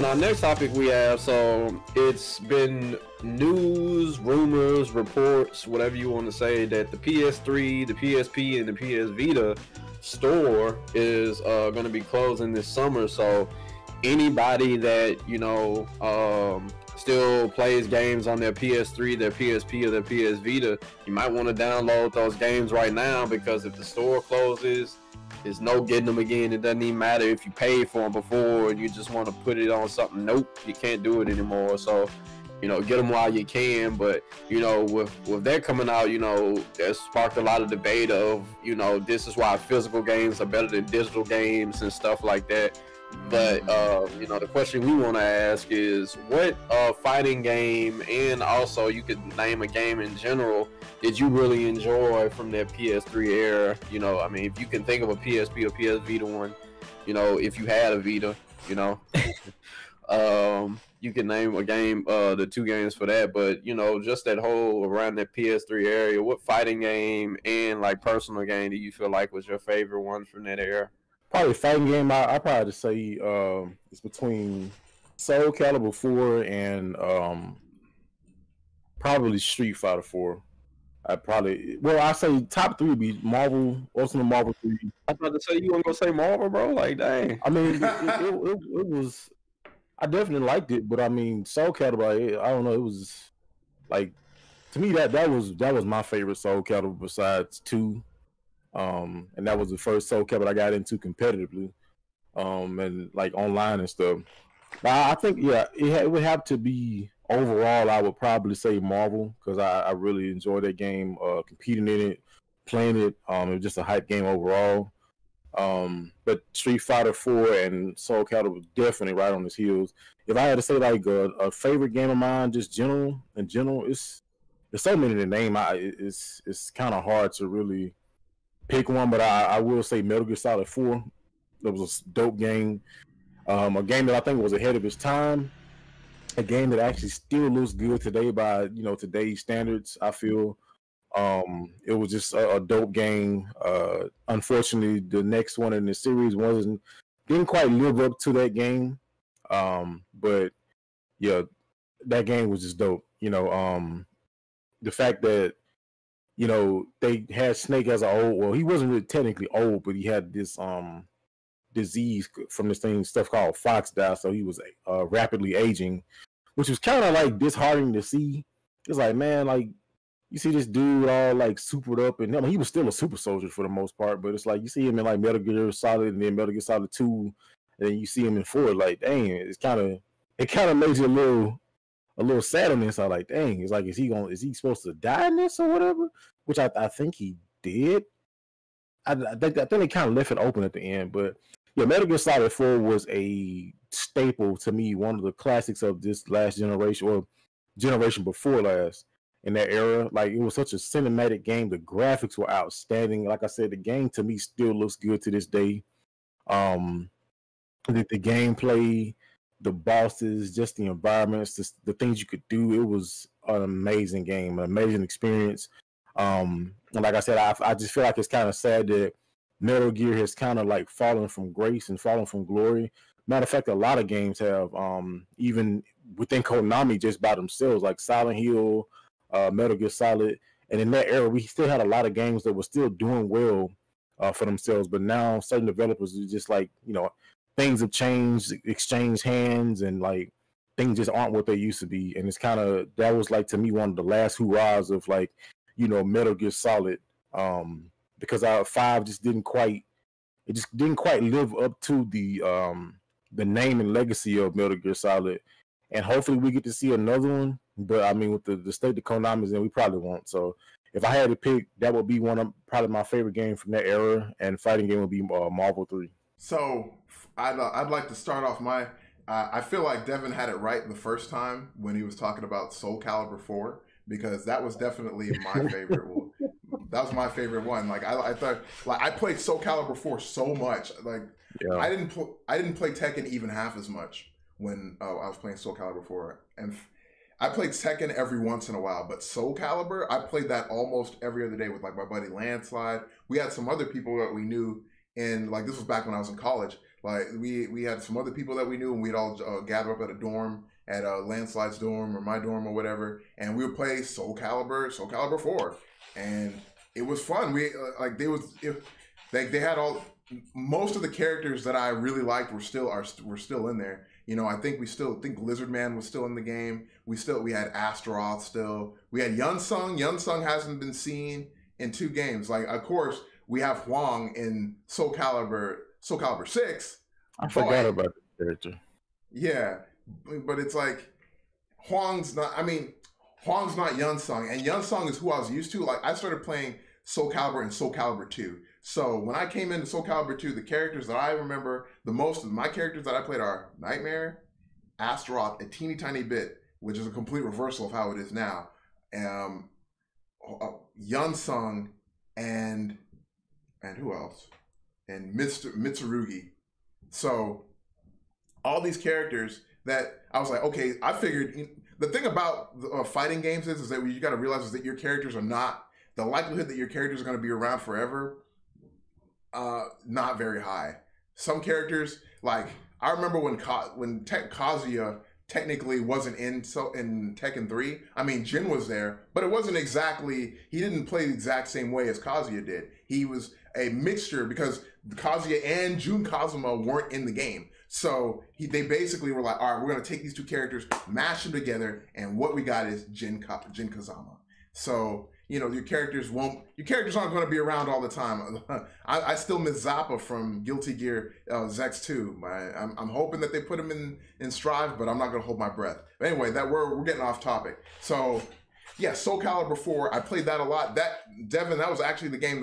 And our next topic we have, so it's been news, rumors, reports, whatever you want to say, that the PS3, the PSP, and the PS Vita store is going to be closing this summer. So anybody that, still plays games on their PS3, their PSP, or their PS Vita, you might want to download those games right now, because if the store closes, there's no getting them again. It doesn't even matter if you paid for them before and you just want to put it on something. Nope, you can't do it anymore. So, get them while you can. But, with that coming out, that sparked a lot of debate of, this is why physical games are better than digital games and stuff like that. But, the question we want to ask is, what fighting game, and also you could name a game in general, did you really enjoy from that PS3 era? If you can think of a PSP or PS Vita one, if you had a Vita, you can name a game, the two games for that. But, just that whole around that PS3 area, what fighting game and like personal game do you feel like was your favorite one from that era? Probably fighting game. I probably just say it's between Soul Calibur 4 and probably Street Fighter 4. I say top 3 would be Marvel, Ultimate Marvel 3. I was about to say, you weren't gonna say Marvel, bro? Like, dang. I mean, it was. I definitely liked it, but I mean, Soul Calibur. I don't know. It was like, to me, that was my favorite Soul Calibur besides 2. And that was the first Soul Calibur I got into competitively, and like online and stuff. But I think, yeah, it would have to be overall. I would probably say Marvel, because I really enjoyed that game, competing in it, playing it. It was just a hype game overall. But Street Fighter 4 and Soul Calibur was definitely right on his heels. If I had to say like a favorite game of mine, just in general, there's so many to name. It's kind of hard to really pick one, but I will say Metal Gear Solid 4. That was a dope game. A game that I think was ahead of its time. A game that actually still looks good today by today's standards. I feel it was just a dope game. Unfortunately, the next one in the series didn't quite live up to that game. But yeah, that game was just dope. The fact that they had Snake as he wasn't really technically old, but he had this disease from this stuff called Fox Die, so he was rapidly aging, which was kind of like disheartening to see. It's like, man, like, you see this dude all like supered up, and I mean, he was still a super soldier for the most part, but it's like you see him in like Metal Gear Solid and then Metal Gear Solid 2, and then you see him in 4, like, dang, it kind of makes you a little sad on this. I like, dang, it's like, is he supposed to die in this or whatever? Which I think he did. I think they kind of left it open at the end, but yeah, Metal Gear Solid 4 was a staple to me, one of the classics of this last generation or generation before last in that era. Like, it was such a cinematic game. The graphics were outstanding. Like I said, the game to me still looks good to this day. The gameplay, the bosses, just the environments, just the things you could do. It was an amazing game, an amazing experience. And like I said, I just feel like it's kind of sad that Metal Gear has kind of like fallen from grace and fallen from glory. Matter of fact, a lot of games have, even within Konami, just by themselves, like Silent Hill, Metal Gear Solid. And in that era, we still had a lot of games that were still doing well for themselves. But now certain developers are just like, things have changed, exchanged hands, and like things just aren't what they used to be. And it's that was like, to me, one of the last hurrahs of like, Metal Gear Solid, because 5 just didn't quite live up to the name and legacy of Metal Gear Solid. And hopefully we get to see another one. But I mean, with the state of Konami's in, we probably won't. So if I had to pick, that would be probably my favorite game from that era, and fighting game would be Marvel 3. So I'd like to start off I feel like Devin had it right the first time when he was talking about Soul Calibur 4, because that was definitely my favorite one. That was my favorite one. Like, I thought, like, I played Soul Calibur 4 so much. Like, yeah. I didn't play Tekken even half as much when I was playing Soul Calibur 4. And I played Tekken every once in a while, but Soul Calibur, I played that almost every other day with like my buddy Landslide. We had some other people that we knew, and like, this was back when I was in college. Like we had some other people that we knew, and we'd all gather up at a dorm, at Landslide's dorm or my dorm or whatever, and we would play Soul Calibur 4, and it was fun. We they had all most of the characters that I really liked were still in there. You know, I think Lizard Man was still in the game. We had Astaroth still. We had Yunsung. Yunsung hasn't been seen in 2 games. Like, of course, we have Huang in Soul Calibur 6. I forgot about the character. Yeah, but it's like Huang's not Yunsung, and Yunsung is who I was used to. Like, I started playing Soul Calibur and Soul Calibur 2. So when I came into Soul Calibur 2, the characters that I remember the most of my characters that I played are Nightmare, Astaroth, a teeny tiny bit, which is a complete reversal of how it is now. Yunsung and who else? And Mitsurugi. So all these characters that I was like, okay, I figured the thing about fighting games is that you got to realize is that your characters are not, the likelihood that your characters are going to be around forever, not very high. Some characters, like I remember when Kazuya technically wasn't in Tekken 3. I mean, Jin was there, but it wasn't exactly, he didn't play the exact same way as Kazuya did. He was a mixture because Kazuya and Jun Kazuma weren't in the game. So they basically were like, all right, we're going to take these 2 characters, mash them together, and what we got is Jin Kazama. So, you know, your characters aren't going to be around all the time. I still miss Zappa from Guilty Gear Zex 2. I'm hoping that they put him in Strive, but I'm not going to hold my breath. But anyway, we're getting off topic. So, yeah, Soul Calibur 4, I played that a lot. Devin, that was actually the game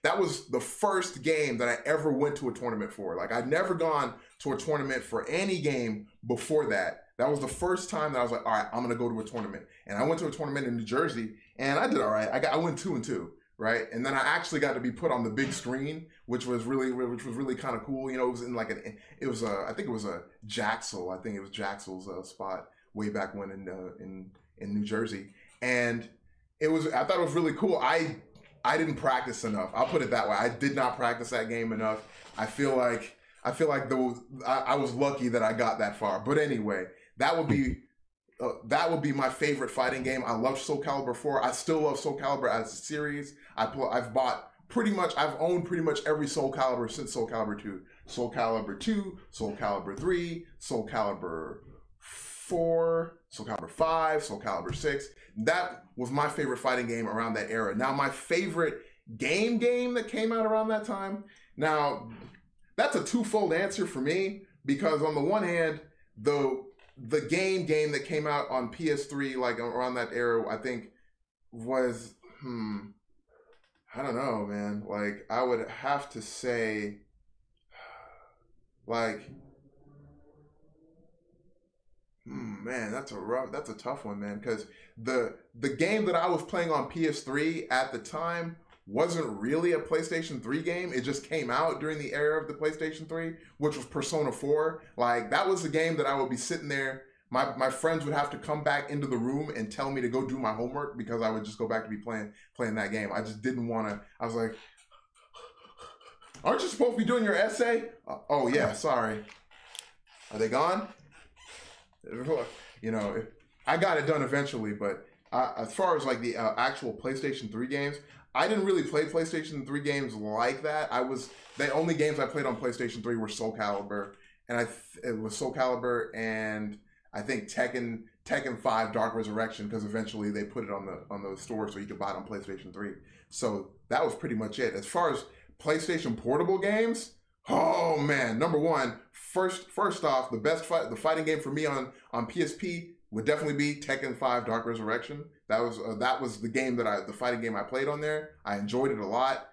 that was the first game that I ever went to a tournament for. Like, I'd never gone to a tournament for any game before that. That was the first time that I was like, all right, I'm going to go to a tournament. And I went to a tournament in New Jersey, and I did all right. I went 2-2, right? And then I actually got to be put on the big screen, which was really kind of cool. You know, it was in like I think it was a Jaxel. I think it was Jaxel's spot way back when in New Jersey. And I thought it was really cool. I didn't practice enough. I'll put it that way. I did not practice that game enough. I feel like I was lucky that I got that far. But anyway, that would be my favorite fighting game. I love Soul Calibur 4. I still love Soul Calibur as a series. I've owned pretty much every Soul Calibur since Soul Calibur 2. Soul Calibur 2, Soul Calibur 3, Soul Calibur 4, Soul Calibur 5, Soul Calibur 6. That was my favorite fighting game around that era. Now, my favorite game that came out around that time, now, that's a twofold answer for me, because on the one hand, the game that came out on PS3, like around that era, I think was, I don't know, man. Like, I would have to say, like, man, that's a tough one, man, because the game that I was playing on PS3 at the time wasn't really a PlayStation 3 game. It just came out during the era of the PlayStation 3, which was Persona 4. Like, that was the game that I would be sitting there. My friends would have to come back into the room and tell me to go do my homework because I would just go back to be playing that game. I just didn't want to. I was like, aren't you supposed to be doing your essay? Oh, yeah, sorry. Are they gone? You know, I got it done eventually, but as far as like the actual PlayStation 3 games, I didn't really play PlayStation 3 games like that. The only games I played on PlayStation 3 were Soul Calibur, and it was Soul Calibur and I think Tekken 5 Dark Resurrection, because eventually they put it on the store so you could buy it on PlayStation 3. So that was pretty much it. As far as PlayStation portable games, oh man, number one, first off, the fighting game for me on PSP would definitely be Tekken 5 Dark Resurrection. That was the fighting game I played on there. I enjoyed it a lot.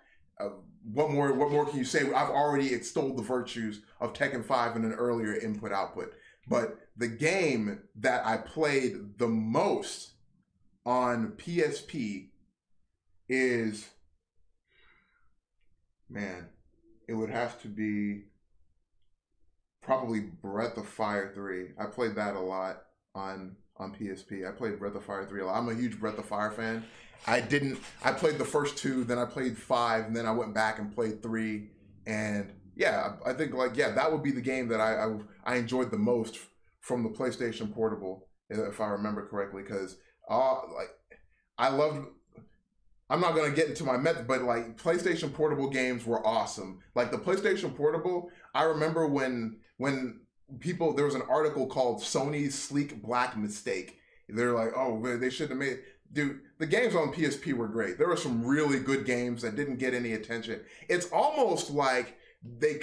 What more can you say? I've already extolled the virtues of Tekken 5 in an earlier input-output. But the game that I played the most on PSP is, man, it would have to be probably Breath of Fire 3. I played that a lot on PSP. I played Breath of Fire 3 a lot. I'm a huge Breath of Fire fan. I played the first 2, then I played 5, and then I went back and played 3, and yeah, I think like that would be the game that I enjoyed the most from the PlayStation Portable, if I remember correctly, because like I loved. I'm not gonna get into my method, but like PlayStation Portable games were awesome. Like the PlayStation Portable, I remember when people, there was an article called Sony's Sleek Black Mistake. They're like, oh, they shouldn't have made. Dude, the games on PSP were great. There were some really good games that didn't get any attention. It's almost like the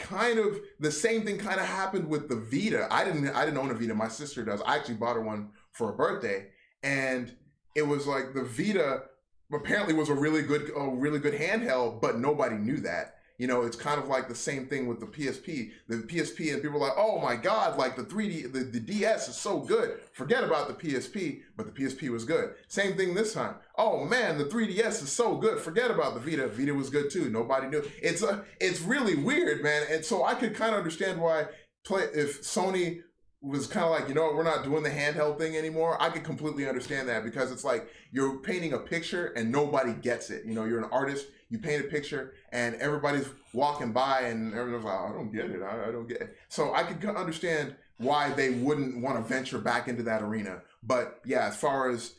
same thing kind of happened with the Vita. I didn't own a Vita. My sister does. I actually bought her one for a birthday, and it was like the Vita apparently was a really good handheld, but nobody knew that. You know, it's kind of like the same thing with the PSP. The PSP, and people were like, oh my God, like the 3D, the DS is so good. Forget about the PSP, but the PSP was good. Same thing this time. Oh man, the 3DS is so good. Forget about the Vita. Vita was good too. Nobody knew. It's really weird, man. And so I could kind of understand why if Sony was kind of like, you know what, we're not doing the handheld thing anymore. I could completely understand that, because it's like you're painting a picture and nobody gets it. You know, you're an artist, you paint a picture and everybody's walking by and everyone's like, I don't get it. I don't get it. So I could understand why they wouldn't want to venture back into that arena. But yeah, as far as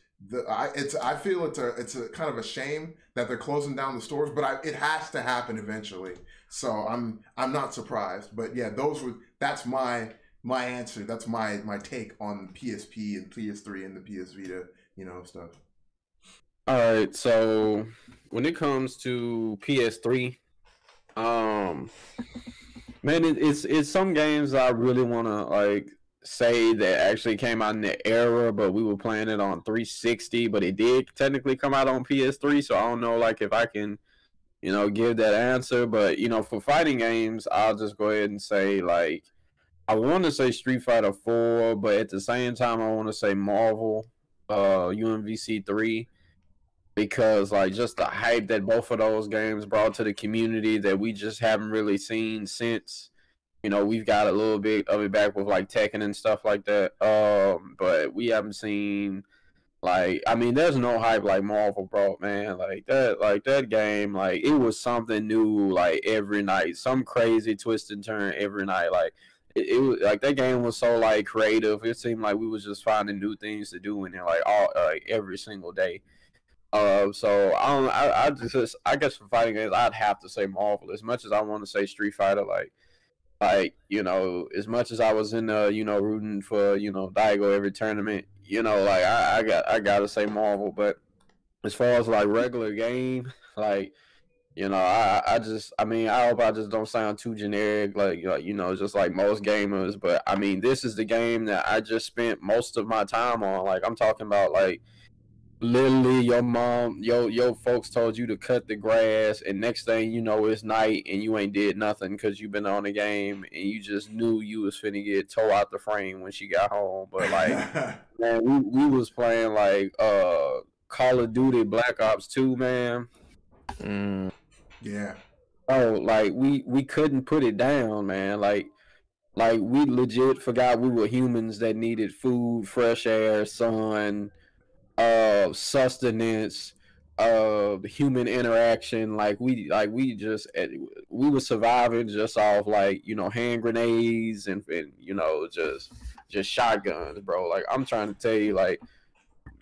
I feel it's a kind of a shame that they're closing down the stores, but it has to happen eventually. So I'm not surprised. But yeah, that's my answer. That's my take on PSP and PS3 and the PS Vita, you know, stuff. All right, so when it comes to PS3, man, it's some games I really want to like say that actually came out in the era, but we were playing it on 360, but it did technically come out on PS3, so I don't know like if I can, you know, give that answer. But you know, for fighting games, I'll just go ahead and say like I want to say Street Fighter 4, but at the same time I want to say Marvel UMVC 3, because like just the hype that both of those games brought to the community that we just haven't really seen since. You know, we've got a little bit of it back with like Tekken and stuff like that, but we haven't seen like, I mean, there's no hype like Marvel brought, man. Like that game, like it was something new like every night, some crazy twist and turn every night. Like it was like that game was so like creative. It seemed like we was just finding new things to do in it like all like every single day. So I guess for fighting games, I'd have to say Marvel. As much as I want to say Street Fighter, like you know, as much as I was in you know, rooting for, you know, Daigo every tournament, you know, like I gotta say Marvel. But as far as like regular game, like, you know, I mean, I hope I just don't sound too generic, like you know, just like most gamers. But I mean, this is the game that I just spent most of my time on. Like I'm talking about like, literally your mom, your folks told you to cut the grass, and next thing you know it's night and you ain't did nothing because you been on the game and you just knew you was finna get tore out the frame when she got home. But like man, we was playing like Call of Duty Black Ops 2, man. Yeah. Oh, like we couldn't put it down, man. Like we legit forgot we were humans that needed food, fresh air, sun, sustenance, human interaction. Like we were surviving just off like, you know, hand grenades and you know, just shotguns, bro. Like I'm trying to tell you, like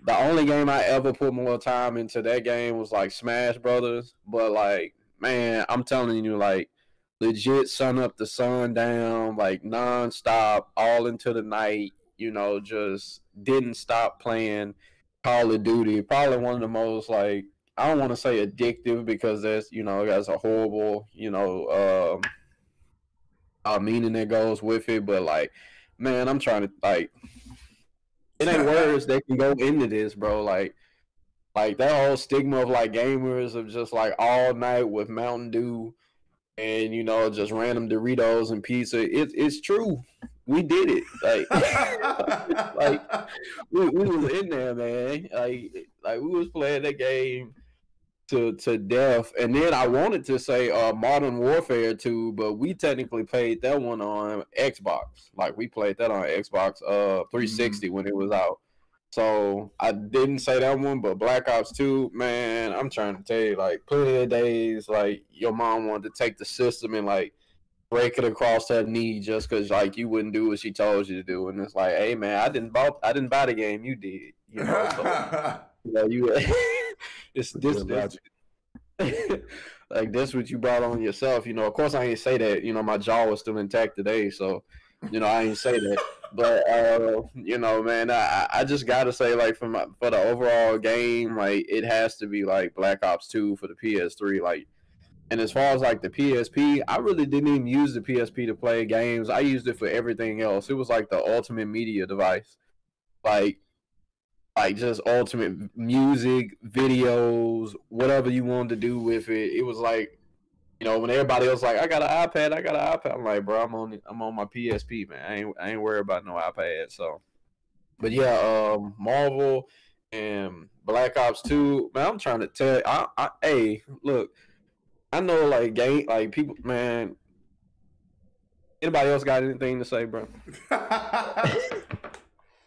the only game I ever put more time into that game was like Smash Brothers. But like, man, I'm telling you, like legit sun up to sun down, like nonstop, all into the night. You know, just didn't stop playing Call of Duty. Probably one of the most, like, I don't want to say addictive because that's, you know, that's a horrible, you know, meaning that goes with it. But like, man, I'm trying to like, it ain't words that can go into this, bro. Like that whole stigma of like gamers of just like all night with Mountain Dew and, you know, just random Doritos and pizza. It's true. We did it. Like, like we was in there, man. Like we was playing that game to death. And then I wanted to say Modern Warfare 2, but we technically played that one on Xbox. Like we played that on Xbox 360 when it was out. So I didn't say that one, but Black Ops 2, man, I'm trying to tell you, like plenty of days, like your mom wanted to take the system and like break it across her knee just because like you wouldn't do what she told you to do, and it's like, hey man, I didn't buy the game, you did, you know. So, you know, it's this like this what you brought on yourself, you know. Of course, I ain't say that, you know. My jaw was still intact today, so you know I ain't say that. But you know, man, I just gotta say, like, for the overall game, like it has to be like Black Ops 2 for the PS3, like. And as far as like the PSP, I really didn't even use the PSP to play games. I used it for everything else. It was like the ultimate media device, like just ultimate music, videos, whatever you wanted to do with it. It was like, you know, when everybody else like, I got an iPad. I'm like, bro, I'm on my PSP, man. I ain't worried about no iPad. So, but yeah, Marvel and Black Ops 2, man. I'm trying to tell. Hey, look. I know, like, people, man. Anybody else got anything to say, bro?